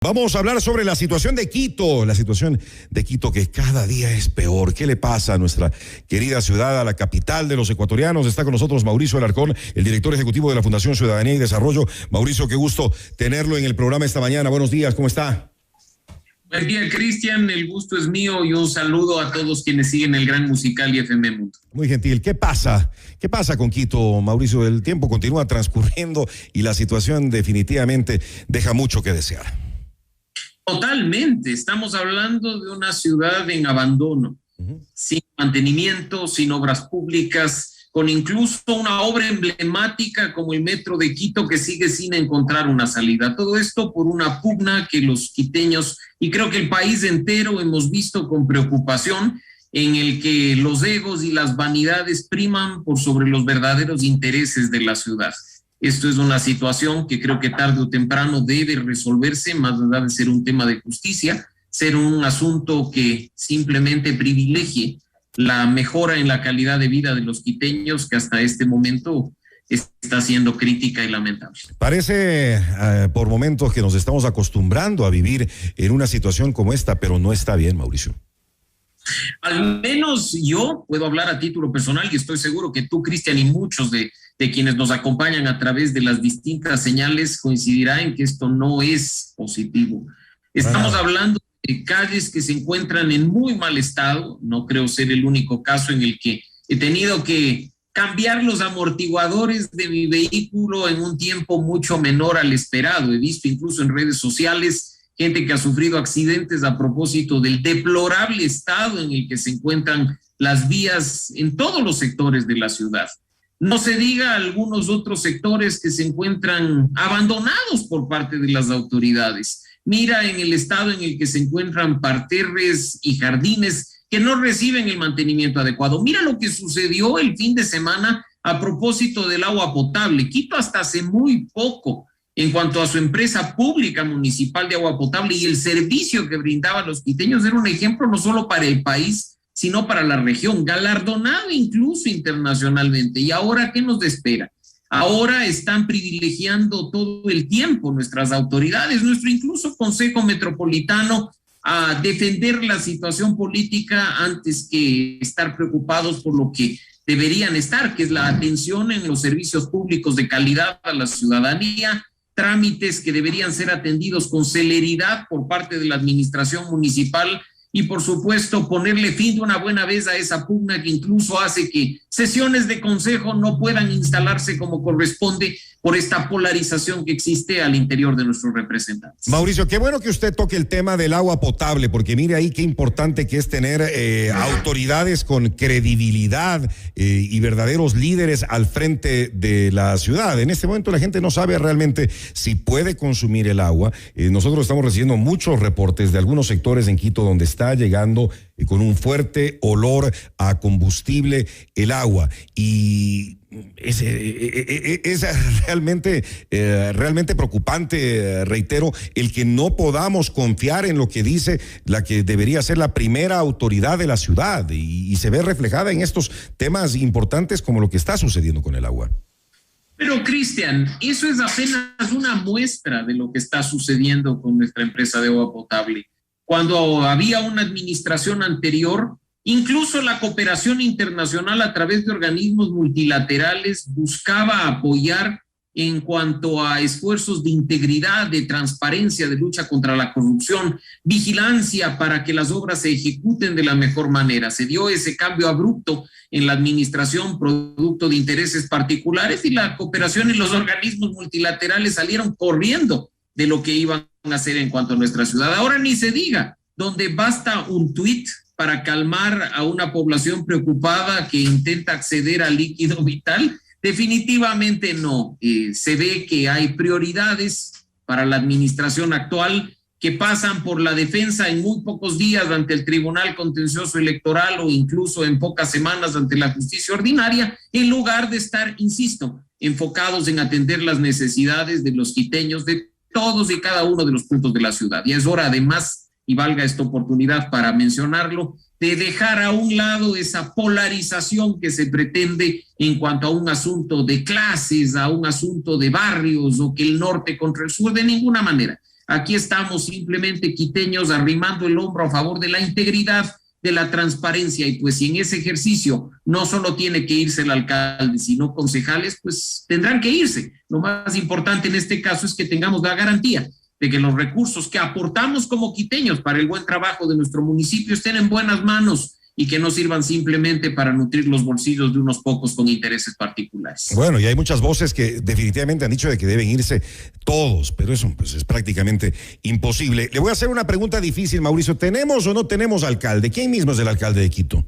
Vamos a hablar sobre la situación de Quito que cada día es peor. ¿Qué le pasa a nuestra querida ciudad, a la capital de los ecuatorianos? Está con nosotros Mauricio Alarcón, el director ejecutivo de la Fundación Ciudadanía y Desarrollo. Mauricio, qué gusto tenerlo en el programa esta mañana. Buenos días, ¿cómo está? Buen día, Cristian, el gusto es mío y un saludo a todos quienes siguen el Gran Musical y FM Mundo. Muy gentil. ¿Qué pasa? ¿Qué pasa con Quito, Mauricio? El tiempo continúa transcurriendo y la situación definitivamente deja mucho que desear. Totalmente, estamos hablando de una ciudad en abandono, sin mantenimiento, sin obras públicas, con incluso una obra emblemática como el Metro de Quito que sigue sin encontrar una salida. Todo esto por una pugna que los quiteños, y creo que el país entero, hemos visto con preocupación, en el que los egos y las vanidades priman por sobre los verdaderos intereses de la ciudad. Esto es una situación que creo que tarde o temprano debe resolverse, más allá de ser un tema de justicia, ser un asunto que simplemente privilegie la mejora en la calidad de vida de los quiteños, que hasta este momento está siendo crítica y lamentable. Parece por momentos que nos estamos acostumbrando a vivir en una situación como esta, pero no está bien, Mauricio. Al menos yo puedo hablar a título personal y estoy seguro que tú, Cristian, y muchos de quienes nos acompañan a través de las distintas señales coincidirá en que esto no es positivo. Estamos hablando de calles que se encuentran en muy mal estado. No creo ser el único caso en el que he tenido que cambiar los amortiguadores de mi vehículo en un tiempo mucho menor al esperado. He visto incluso en redes sociales gente que ha sufrido accidentes a propósito del deplorable estado en el que se encuentran las vías en todos los sectores de la ciudad. No se diga algunos otros sectores que se encuentran abandonados por parte de las autoridades. Mira en el estado en el que se encuentran parterres y jardines que no reciben el mantenimiento adecuado. Mira lo que sucedió el fin de semana a propósito del agua potable. Quito hasta hace muy poco, en cuanto a su empresa pública municipal de agua potable y el servicio que brindaban los quiteños, era un ejemplo no solo para el país, sino para la región, galardonado incluso internacionalmente. ¿Y ahora qué nos espera? Ahora están privilegiando todo el tiempo nuestras autoridades, nuestro incluso Consejo Metropolitano, a defender la situación política antes que estar preocupados por lo que deberían estar, que es la atención en los servicios públicos de calidad a la ciudadanía, trámites que deberían ser atendidos con celeridad por parte de la administración municipal y, por supuesto, ponerle fin de una buena vez a esa pugna que incluso hace que sesiones de consejo no puedan instalarse como corresponde por esta polarización que existe al interior de nuestros representantes. Mauricio, qué bueno que usted toque el tema del agua potable, porque mire ahí qué importante que es tener autoridades con credibilidad y verdaderos líderes al frente de la ciudad. En este momento la gente no sabe realmente si puede consumir el agua. Nosotros estamos recibiendo muchos reportes de algunos sectores en Quito donde está llegando con un fuerte olor a combustible el agua, y es realmente preocupante, reitero, el que no podamos confiar en lo que dice la que debería ser la primera autoridad de la ciudad, y se ve reflejada en estos temas importantes como lo que está sucediendo con el agua. Pero, Cristian, eso es apenas una muestra de lo que está sucediendo con nuestra empresa de agua potable. Cuando había una administración anterior, incluso la cooperación internacional a través de organismos multilaterales buscaba apoyar en cuanto a esfuerzos de integridad, de transparencia, de lucha contra la corrupción, vigilancia para que las obras se ejecuten de la mejor manera. Se dio ese cambio abrupto en la administración producto de intereses particulares y la cooperación y los organismos multilaterales salieron corriendo de lo que iban a hacer en cuanto a nuestra ciudad. Ahora ni se diga, donde basta un tuit para calmar a una población preocupada que intenta acceder al líquido vital, definitivamente no. Se ve que hay prioridades para la administración actual que pasan por la defensa en muy pocos días ante el Tribunal Contencioso Electoral o incluso en pocas semanas ante la justicia ordinaria, en lugar de estar, insisto, enfocados en atender las necesidades de los quiteños de todos y cada uno de los puntos de la ciudad. Y es hora, además, y valga esta oportunidad para mencionarlo, de dejar a un lado esa polarización que se pretende en cuanto a un asunto de clases, a un asunto de barrios o que el norte contra el sur, de ninguna manera. Aquí estamos simplemente quiteños arrimando el hombro a favor de la integridad, de la transparencia, y pues si en ese ejercicio no solo tiene que irse el alcalde, sino concejales, pues tendrán que irse. Lo más importante en este caso es que tengamos la garantía de que los recursos que aportamos como quiteños para el buen trabajo de nuestro municipio estén en buenas manos y que no sirvan simplemente para nutrir los bolsillos de unos pocos con intereses particulares. Bueno, y hay muchas voces que definitivamente han dicho de que deben irse todos, pero eso pues, es prácticamente imposible. Le voy a hacer una pregunta difícil, Mauricio. ¿Tenemos o no tenemos alcalde? ¿Quién mismo es el alcalde de Quito?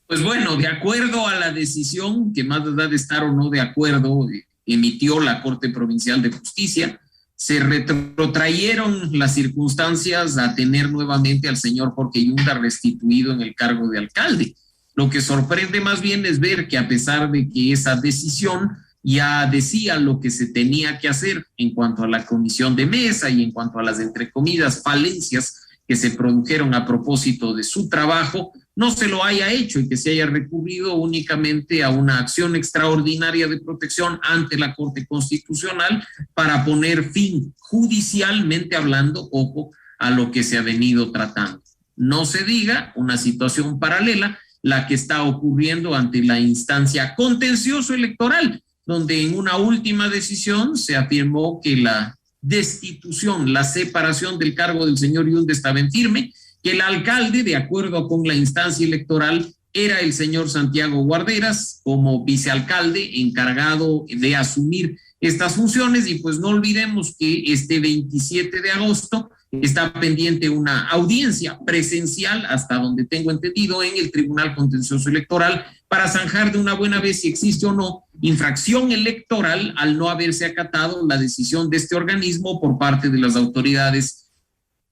Pues bueno, de acuerdo a la decisión, que más allá de estar o no de acuerdo, emitió la Corte Provincial de Justicia, se retrotrayeron las circunstancias a tener nuevamente al señor Jorge Yunda restituido en el cargo de alcalde. Lo que sorprende más bien es ver que a pesar de que esa decisión ya decía lo que se tenía que hacer en cuanto a la comisión de mesa y en cuanto a las, entre comillas, falencias que se produjeron a propósito de su trabajo, no se lo haya hecho y que se haya recurrido únicamente a una acción extraordinaria de protección ante la Corte Constitucional para poner fin, judicialmente hablando, ojo, a lo que se ha venido tratando. No se diga una situación paralela, la que está ocurriendo ante la instancia contencioso electoral, donde en una última decisión se afirmó que la destitución, la separación del cargo del señor Yunda estaba en firme, que el alcalde, de acuerdo con la instancia electoral, era el señor Santiago Guarderas como vicealcalde encargado de asumir estas funciones, y pues no olvidemos que este 27 de agosto está pendiente una audiencia presencial, hasta donde tengo entendido, en el Tribunal Contencioso Electoral para zanjar de una buena vez si existe o no infracción electoral al no haberse acatado la decisión de este organismo por parte de las autoridades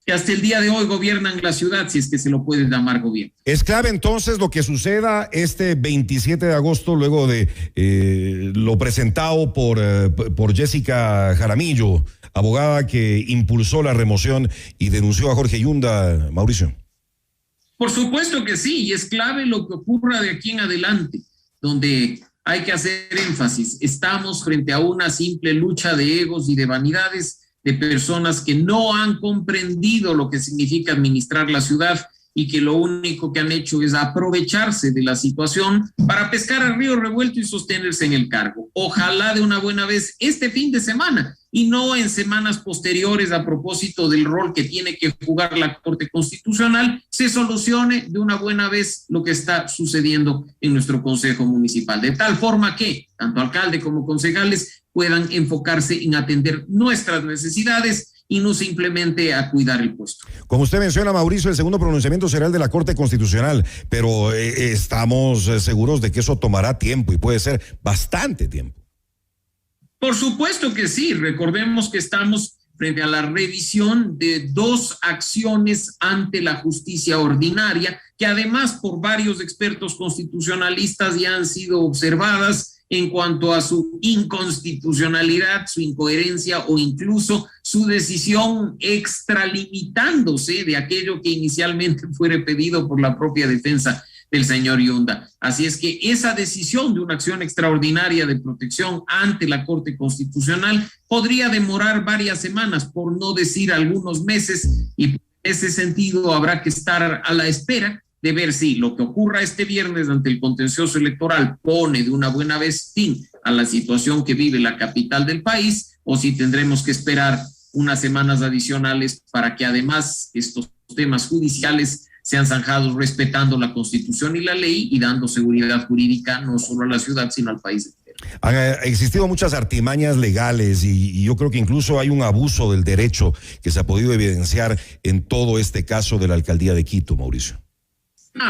que hasta el día de hoy gobiernan la ciudad, si es que se lo puede llamar gobierno. Es clave entonces lo que suceda este 27 de agosto, luego de lo presentado por Jessica Jaramillo, abogada que impulsó la remoción y denunció a Jorge Yunda, Mauricio. Por supuesto que sí, y es clave lo que ocurra de aquí en adelante, donde hay que hacer énfasis. Estamos frente a una simple lucha de egos y de vanidades, de personas que no han comprendido lo que significa administrar la ciudad y que lo único que han hecho es aprovecharse de la situación para pescar al río revuelto y sostenerse en el cargo. Ojalá de una buena vez este fin de semana y no en semanas posteriores, a propósito del rol que tiene que jugar la Corte Constitucional, se solucione de una buena vez lo que está sucediendo en nuestro Consejo Municipal, de tal forma que tanto alcalde como concejales puedan enfocarse en atender nuestras necesidades y no simplemente a cuidar el puesto. Como usted menciona, Mauricio, el segundo pronunciamiento será el de la Corte Constitucional, pero estamos seguros de que eso tomará tiempo y puede ser bastante tiempo. Por supuesto que sí. Recordemos que estamos frente a la revisión de dos acciones ante la justicia ordinaria, que además por varios expertos constitucionalistas ya han sido observadas en cuanto a su inconstitucionalidad, su incoherencia o incluso su decisión extralimitándose de aquello que inicialmente fuera pedido por la propia defensa del señor Yunda. Así es que esa decisión de una acción extraordinaria de protección ante la Corte Constitucional podría demorar varias semanas, por no decir algunos meses, y en ese sentido habrá que estar a la espera de ver si lo que ocurra este viernes ante el contencioso electoral pone de una buena vez fin a la situación que vive la capital del país, o si tendremos que esperar unas semanas adicionales para que además estos temas judiciales sean zanjados respetando la Constitución y la ley y dando seguridad jurídica no solo a la ciudad, sino al país entero. Han existido muchas artimañas legales y yo creo que incluso hay un abuso del derecho que se ha podido evidenciar en todo este caso de la alcaldía de Quito, Mauricio.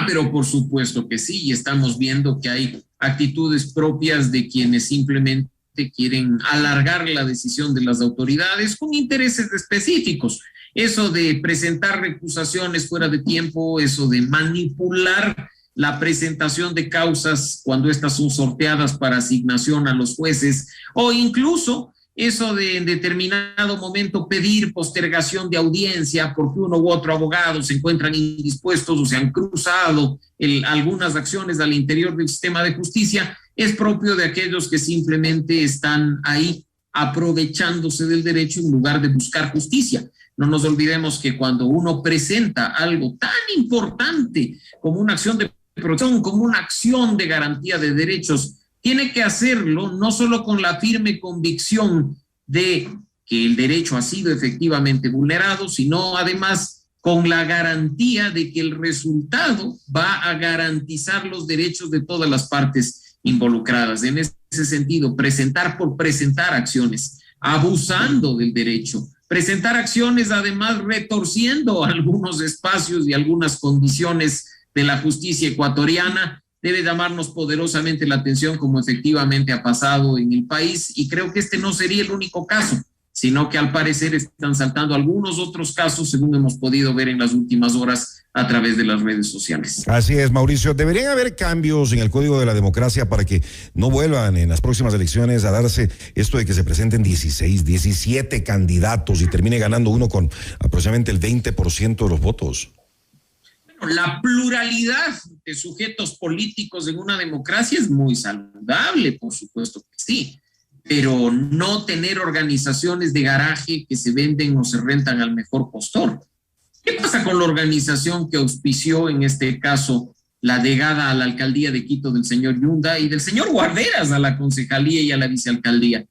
Pero por supuesto que sí, y estamos viendo que hay actitudes propias de quienes simplemente quieren alargar la decisión de las autoridades con intereses específicos. Eso de presentar recusaciones fuera de tiempo, eso de manipular la presentación de causas cuando estas son sorteadas para asignación a los jueces, o incluso eso de en determinado momento pedir postergación de audiencia porque uno u otro abogado se encuentran indispuestos o se han cruzado algunas acciones al interior del sistema de justicia, es propio de aquellos que simplemente están ahí aprovechándose del derecho en lugar de buscar justicia. No nos olvidemos que cuando uno presenta algo tan importante como una acción de protección, como una acción de garantía de derechos, tiene que hacerlo no solo con la firme convicción de que el derecho ha sido efectivamente vulnerado, sino además con la garantía de que el resultado va a garantizar los derechos de todas las partes involucradas. En ese sentido, presentar por presentar acciones, abusando del derecho, presentar acciones además retorciendo algunos espacios y algunas condiciones de la justicia ecuatoriana, debe llamarnos poderosamente la atención, como efectivamente ha pasado en el país, y creo que este no sería el único caso, sino que al parecer están saltando algunos otros casos, según hemos podido ver en las últimas horas a través de las redes sociales. Así es, Mauricio. ¿Deberían haber cambios en el Código de la Democracia para que no vuelvan en las próximas elecciones a darse esto de que se presenten 16, 17 candidatos y termine ganando uno con aproximadamente el 20% de los votos? La pluralidad de sujetos políticos en una democracia es muy saludable, por supuesto que sí, pero no tener organizaciones de garaje que se venden o se rentan al mejor postor. ¿Qué pasa con la organización que auspició en este caso la llegada a la alcaldía de Quito del señor Yunda y del señor Guarderas a la concejalía y a la vicealcaldía?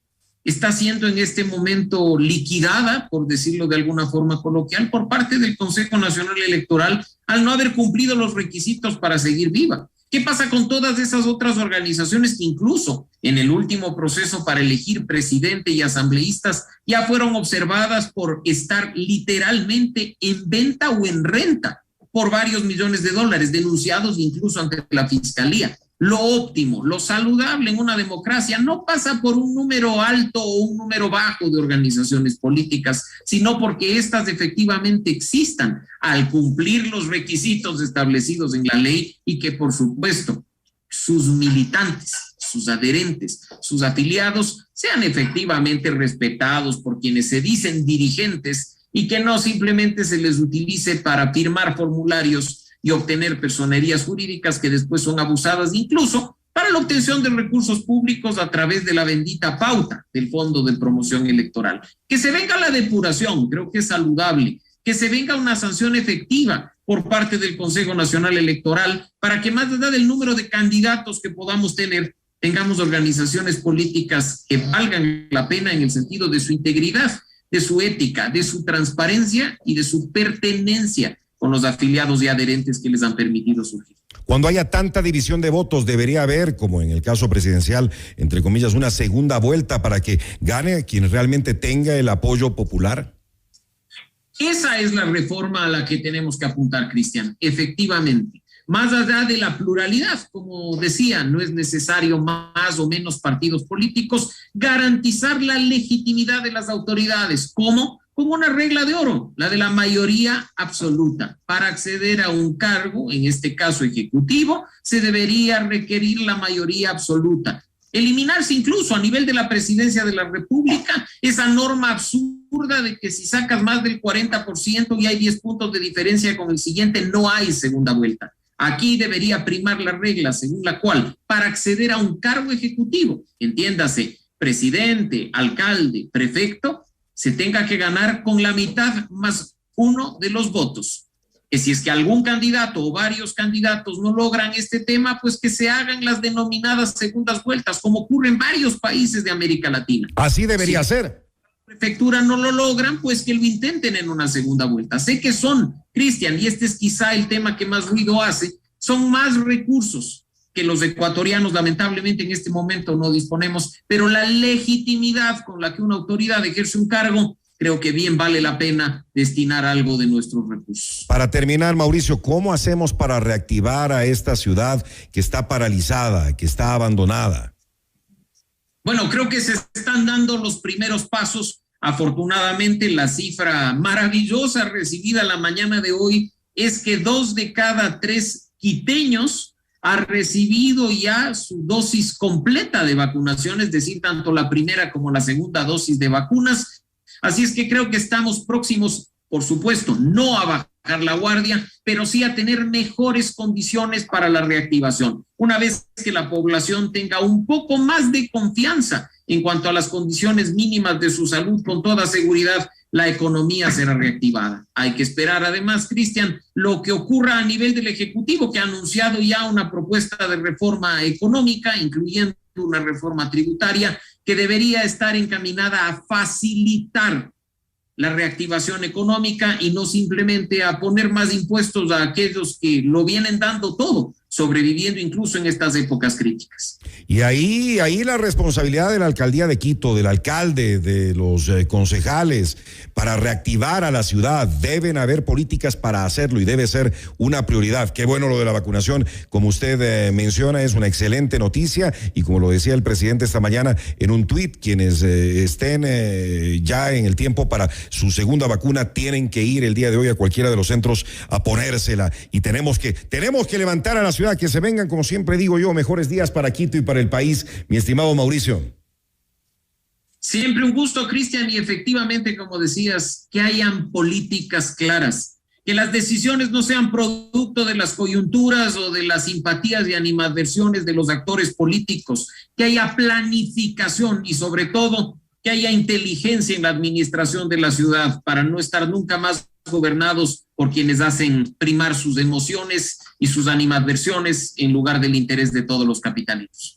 Está siendo en este momento liquidada, por decirlo de alguna forma coloquial, por parte del Consejo Nacional Electoral al no haber cumplido los requisitos para seguir viva. ¿Qué pasa con todas esas otras organizaciones que incluso en el último proceso para elegir presidente y asambleístas ya fueron observadas por estar literalmente en venta o en renta por varios millones de dólares, denunciados incluso ante la fiscalía? Lo óptimo, lo saludable en una democracia no pasa por un número alto o un número bajo de organizaciones políticas, sino porque éstas efectivamente existan al cumplir los requisitos establecidos en la ley y que, por supuesto, sus militantes, sus adherentes, sus afiliados sean efectivamente respetados por quienes se dicen dirigentes y que no simplemente se les utilice para firmar formularios y obtener personerías jurídicas que después son abusadas incluso para la obtención de recursos públicos a través de la bendita pauta del Fondo de Promoción Electoral. Que se venga la depuración, creo que es saludable, que se venga una sanción efectiva por parte del Consejo Nacional Electoral para que más allá del número de candidatos que podamos tener, tengamos organizaciones políticas que valgan la pena en el sentido de su integridad, de su ética, de su transparencia y de su pertenencia con los afiliados y adherentes que les han permitido surgir. Cuando haya tanta división de votos, debería haber, como en el caso presidencial, entre comillas, una segunda vuelta para que gane quien realmente tenga el apoyo popular. Esa es la reforma a la que tenemos que apuntar, Cristian, efectivamente. Más allá de la pluralidad, como decía, no es necesario más o menos partidos políticos, garantizar la legitimidad de las autoridades. ¿Cómo? Con una regla de oro, la de la mayoría absoluta. Para acceder a un cargo, en este caso ejecutivo, se debería requerir la mayoría absoluta. Eliminarse incluso a nivel de la presidencia de la República esa norma absurda de que si sacas más del 40% y hay 10 puntos de diferencia con el siguiente, no hay segunda vuelta. Aquí debería primar la regla según la cual para acceder a un cargo ejecutivo, entiéndase, presidente, alcalde, prefecto, se tenga que ganar con la mitad más uno de los votos. Que si es que algún candidato o varios candidatos no logran este tema, pues que se hagan las denominadas segundas vueltas, como ocurre en varios países de América Latina. Así debería ser. Si la prefectura no lo logran, pues que lo intenten en una segunda vuelta. Sé que son, Cristian, y este es quizá el tema que más ruido hace, son más recursos que los ecuatorianos lamentablemente en este momento no disponemos, pero la legitimidad con la que una autoridad ejerce un cargo, creo que bien vale la pena destinar algo de nuestros recursos. Para terminar, Mauricio, ¿cómo hacemos para reactivar a esta ciudad que está paralizada, que está abandonada? Bueno, creo que se están dando los primeros pasos. Afortunadamente, la cifra maravillosa recibida la mañana de hoy es que 2 de cada 3 quiteños ha recibido ya su dosis completa de vacunación, es decir, tanto la primera como la segunda dosis de vacunas. Así es que creo que estamos próximos, por supuesto, no a bajar la guardia, pero sí a tener mejores condiciones para la reactivación. una vez que la población tenga un poco más de confianza en cuanto a las condiciones mínimas de su salud, con toda seguridad la economía será reactivada. Hay que esperar además, Cristian, lo que ocurra a nivel del Ejecutivo, que ha anunciado ya una propuesta de reforma económica, incluyendo una reforma tributaria, que debería estar encaminada a facilitar la reactivación económica y no simplemente a poner más impuestos a aquellos que lo vienen dando todo, sobreviviendo incluso en estas épocas críticas. Y ahí la responsabilidad de la alcaldía de Quito, del alcalde, de los concejales, para reactivar a la ciudad. Deben haber políticas para hacerlo y debe ser una prioridad. Qué bueno lo de la vacunación, como usted menciona, es una excelente noticia, y como lo decía el presidente esta mañana en un tuit, quienes estén ya en el tiempo para su segunda vacuna tienen que ir el día de hoy a cualquiera de los centros a ponérsela, y tenemos que levantar a la ciudad, que se vengan, como siempre digo yo, mejores días para Quito y para el país, mi estimado Mauricio. Siempre un gusto, Cristian, y efectivamente, como decías, que hayan políticas claras, que las decisiones no sean producto de las coyunturas o de las simpatías y animadversiones de los actores políticos, que haya planificación y sobre todo que haya inteligencia en la administración de la ciudad para no estar nunca más gobernados por quienes hacen primar sus emociones y sus animadversiones en lugar del interés de todos los capitalinos.